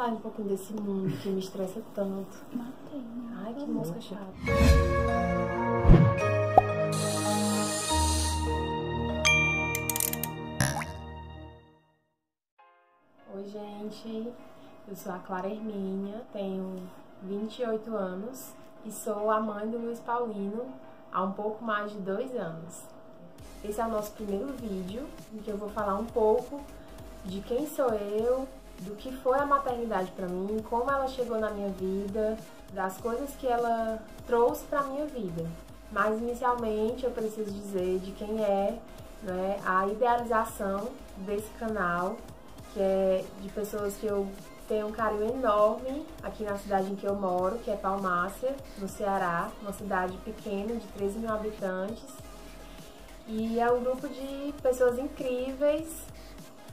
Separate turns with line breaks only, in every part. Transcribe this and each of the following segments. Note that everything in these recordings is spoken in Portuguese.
sai um pouquinho desse mundo que me estressa tanto.
Matei, né?
Ai, que mosca chata. Oi, gente. Eu sou a Clara Hermínia, tenho 28 anos e sou a mãe do Luiz Paulino há um pouco mais de 2 anos. Esse é o nosso primeiro vídeo, em que eu vou falar um pouco de quem sou eu, do que foi a maternidade para mim, como ela chegou na minha vida, das coisas que ela trouxe para minha vida. Mas inicialmente eu preciso dizer de quem é, né, a idealização desse canal, que é de pessoas que eu tenho um carinho enorme aqui na cidade em que eu moro, que é Palmácia, no Ceará, uma cidade pequena de 13 mil habitantes. E é um grupo de pessoas incríveis,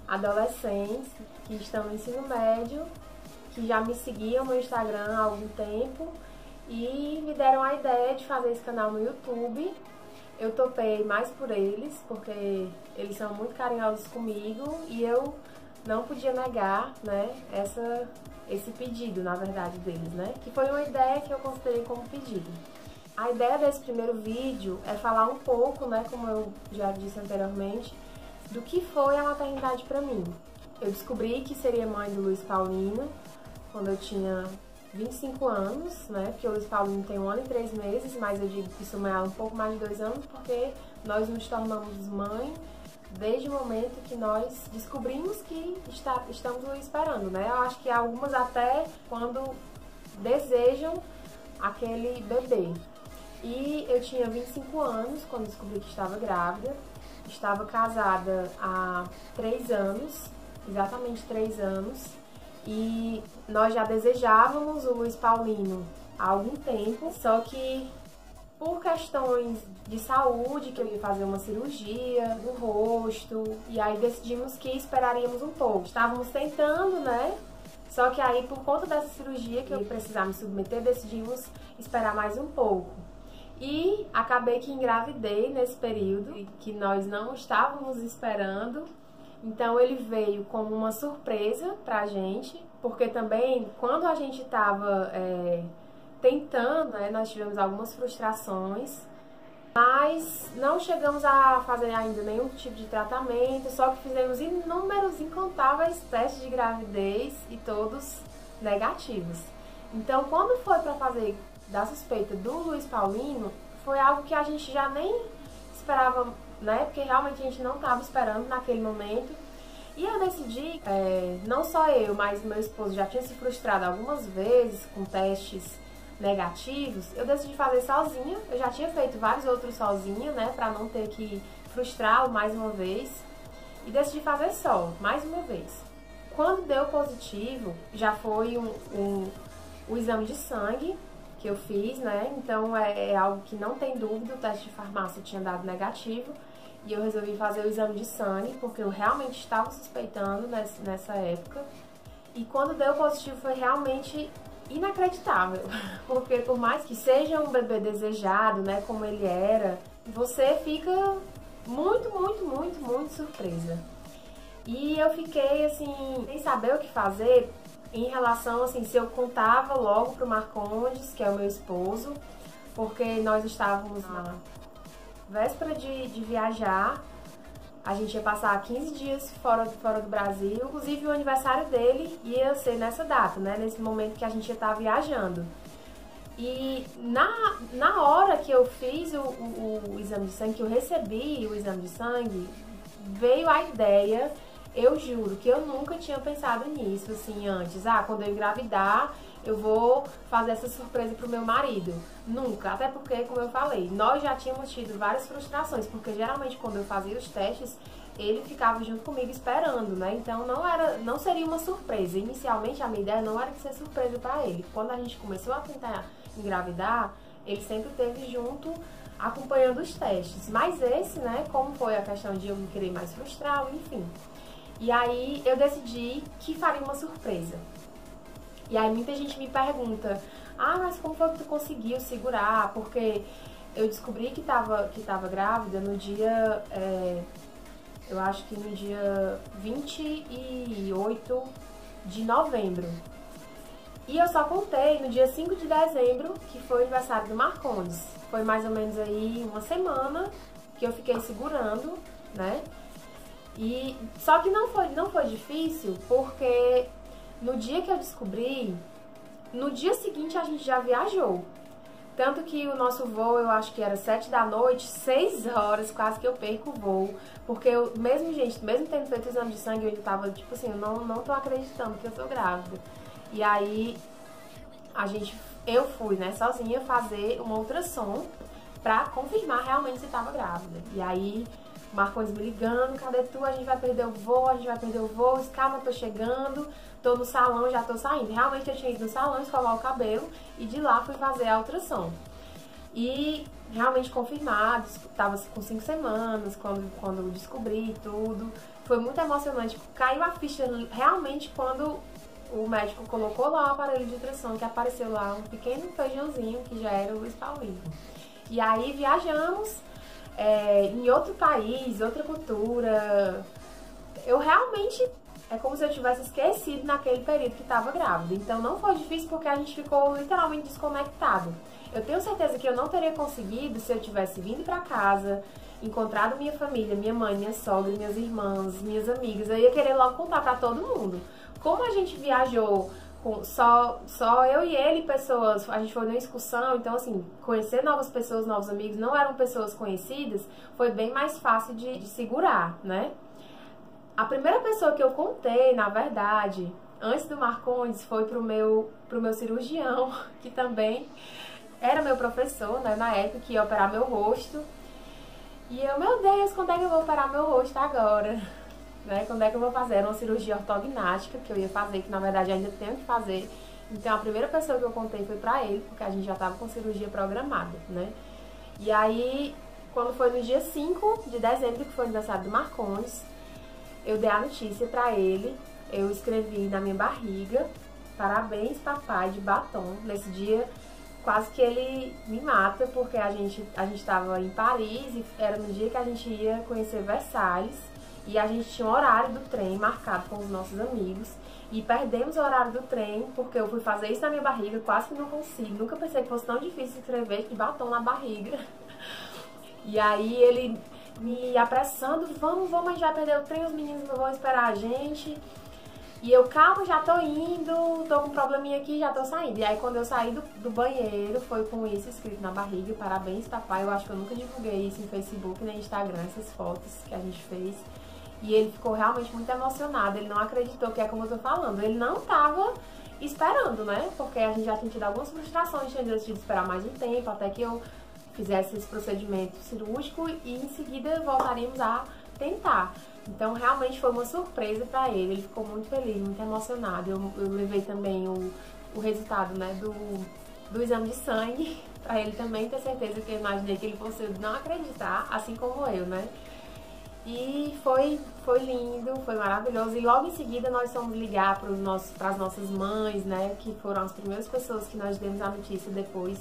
adolescentes, que estão no ensino médio, que já me seguiam no Instagram há algum tempo e me deram a ideia de fazer esse canal no YouTube. Eu topei mais por eles, porque eles são muito carinhosos comigo e eu não podia negar, né, esse pedido, na verdade, deles, né, que foi uma ideia que eu considerei como pedido. A ideia desse primeiro vídeo é falar um pouco, né, como eu já disse anteriormente, do que foi a maternidade pra mim. Eu descobri que seria mãe do Luiz Paulino quando eu tinha 25 anos, né, porque o Luiz Paulino tem 1 ano e 3 meses, mas eu digo que sou mãe há um pouco mais de 2 anos porque nós nos tornamos mãe desde o momento que nós descobrimos que estamos o esperando, né. Eu acho que algumas até quando desejam aquele bebê. E eu tinha 25 anos quando descobri que estava grávida, estava casada há 3 anos, exatamente 3 anos, e nós já desejávamos o Luiz Paulino há algum tempo, só que por questões de saúde, que eu ia fazer uma cirurgia no rosto, e aí decidimos que esperaríamos um pouco. Estávamos tentando, né? Só que aí, por conta dessa cirurgia que eu ia precisar me submeter, decidimos esperar mais um pouco. E acabei que engravidei nesse período, que nós não estávamos esperando. Então ele veio como uma surpresa pra gente, porque também quando a gente estava tentando, né, nós tivemos algumas frustrações, mas não chegamos a fazer ainda nenhum tipo de tratamento, só que fizemos inúmeros, incontáveis testes de gravidez e todos negativos. Então quando foi para fazer da suspeita do Luiz Paulino, foi algo que a gente já nem esperava, né? Porque realmente a gente não estava esperando naquele momento. E eu decidi, não só eu, mas meu esposo já tinha se frustrado algumas vezes com testes negativos, eu decidi fazer sozinha. Eu já tinha feito vários outros sozinha, né? Pra não ter que frustrá-lo mais uma vez. E decidi fazer só, mais uma vez. Quando deu positivo, já foi o exame de sangue que eu fiz, né? Então é algo que não tem dúvida, o teste de farmácia tinha dado negativo e eu resolvi fazer o exame de sangue porque eu realmente estava suspeitando nessa época. E quando deu positivo foi realmente inacreditável, porque por mais que seja um bebê desejado, né, como ele era, você fica muito surpresa. E eu fiquei assim, sem saber o que fazer, em relação, assim, se eu contava logo pro Marcondes, que é o meu esposo, porque nós estávamos na véspera de viajar, a gente ia passar 15 dias fora do Brasil, inclusive o aniversário dele ia ser nessa data, né, nesse momento que a gente ia estar viajando. E na hora que eu fiz o exame de sangue, que eu recebi o exame de sangue, veio a ideia. Eu juro que eu nunca tinha pensado nisso, assim, antes. Quando eu engravidar, eu vou fazer essa surpresa pro meu marido. Nunca. Até porque, como eu falei, nós já tínhamos tido várias frustrações. Porque, geralmente, quando eu fazia os testes, ele ficava junto comigo esperando, né? Então, não seria uma surpresa. Inicialmente, a minha ideia não era de ser surpresa pra ele. Quando a gente começou a tentar engravidar, ele sempre esteve junto, acompanhando os testes. Mas esse, né, como foi a questão de eu não querer mais frustrá-lo, enfim. E aí eu decidi que faria uma surpresa. E aí muita gente me pergunta, mas como foi que tu conseguiu segurar? Porque eu descobri que tava grávida no dia, eu acho que no dia 28 de novembro. E eu só contei no dia 5 de dezembro, que foi o aniversário do Marcondes. Foi mais ou menos aí uma semana que eu fiquei segurando, né? E só que não foi difícil, porque no dia que eu descobri, no dia seguinte a gente já viajou. Tanto que o nosso voo, eu acho que era 7 da noite, 6 horas, quase que eu perco o voo. Porque eu, mesmo tendo feito o exame de sangue, eu ainda tava, tipo assim, eu não tô acreditando que eu tô grávida. E aí, eu fui, né, sozinha fazer uma ultrassom pra confirmar realmente se tava grávida. E aí, o Marcondes me ligando, cadê tu? A gente vai perder o voo, calma, tô chegando. Tô no salão, já tô saindo. Realmente eu tinha ido no salão escovar o cabelo e de lá fui fazer a ultrassom. E realmente confirmado, tava com 5 semanas quando eu descobri tudo. Foi muito emocionante. Caiu a ficha realmente quando o médico colocou lá o aparelho de ultrassom, que apareceu lá um pequeno feijãozinho que já era o Luiz Paulino. E aí viajamos em outro país, outra cultura. Eu realmente... É como se eu tivesse esquecido naquele período que estava grávida. Então não foi difícil porque a gente ficou literalmente desconectado. Eu tenho certeza que eu não teria conseguido se eu tivesse vindo pra casa, encontrado minha família, minha mãe, minha sogra, minhas irmãs, minhas amigas. Eu ia querer logo contar pra todo mundo. Como a gente viajou com só eu e ele, pessoas, a gente foi numa excursão, então assim, conhecer novas pessoas, novos amigos, não eram pessoas conhecidas, foi bem mais fácil de segurar, né? A primeira pessoa que eu contei, na verdade, antes do Marcondes, foi pro meu cirurgião, que também era meu professor, né, na época, que ia operar meu rosto. E eu, meu Deus, quando é que eu vou operar meu rosto agora? Né, quando é que eu vou fazer? Era uma cirurgia ortognática que eu ia fazer, que na verdade ainda tenho que fazer. Então a primeira pessoa que eu contei foi pra ele, porque a gente já tava com cirurgia programada, né. E aí, quando foi no dia 5 de dezembro, que foi o aniversário do Marcondes, eu dei a notícia pra ele, eu escrevi na minha barriga, parabéns papai, de batom. Nesse dia, quase que ele me mata, porque a gente tava em Paris e era no dia que a gente ia conhecer Versalhes. E a gente tinha um horário do trem marcado com os nossos amigos. E perdemos o horário do trem, porque eu fui fazer isso na minha barriga, quase que não consigo. Nunca pensei que fosse tão difícil escrever de batom na barriga. E aí ele... me apressando, vamos, a gente vai perder o trem, os meninos não vão esperar a gente. E eu, calma, já tô indo, tô com um probleminha aqui, já tô saindo. E aí quando eu saí do banheiro, foi com isso escrito na barriga, parabéns papai. Eu acho que eu nunca divulguei isso em Facebook nem Instagram, essas fotos que a gente fez. E ele ficou realmente muito emocionado, ele não acreditou, que é como eu tô falando, ele não tava esperando, né? Porque a gente já tinha tido algumas frustrações, tinha decidido esperar mais um tempo, até que eu fizesse esse procedimento cirúrgico e em seguida voltaríamos a tentar. Então realmente foi uma surpresa para ele, ele ficou muito feliz, muito emocionado. Eu levei também o resultado, né, do exame de sangue para ele também ter certeza, que eu imaginei que ele fosse não acreditar, assim como eu, né. E foi lindo, foi maravilhoso. E logo em seguida nós fomos ligar para as nossas mães, né, que foram as primeiras pessoas que nós demos a notícia depois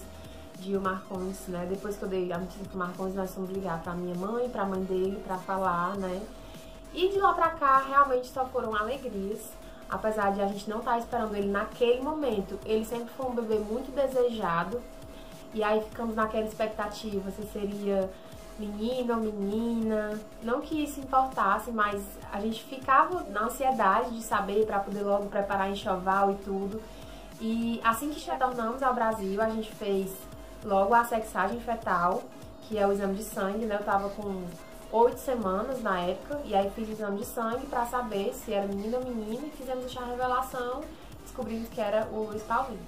de o Marcondes, né? Depois que eu dei a notícia pro Marcondes, nós fomos ligar pra minha mãe, pra mãe dele, pra falar, né? E de lá pra cá, realmente só foram alegrias. Apesar de a gente não estar esperando ele naquele momento, ele sempre foi um bebê muito desejado. E aí ficamos naquela expectativa se seria menino ou menina. Não que isso importasse, mas a gente ficava na ansiedade de saber pra poder logo preparar enxoval e tudo. E assim que retornamos ao Brasil, a gente fez logo a sexagem fetal, que é o exame de sangue, né? Eu tava com 8 semanas na época, e aí fiz o exame de sangue pra saber se era menino ou menina, e fizemos a revelação, descobrimos que era o Luiz Paulino.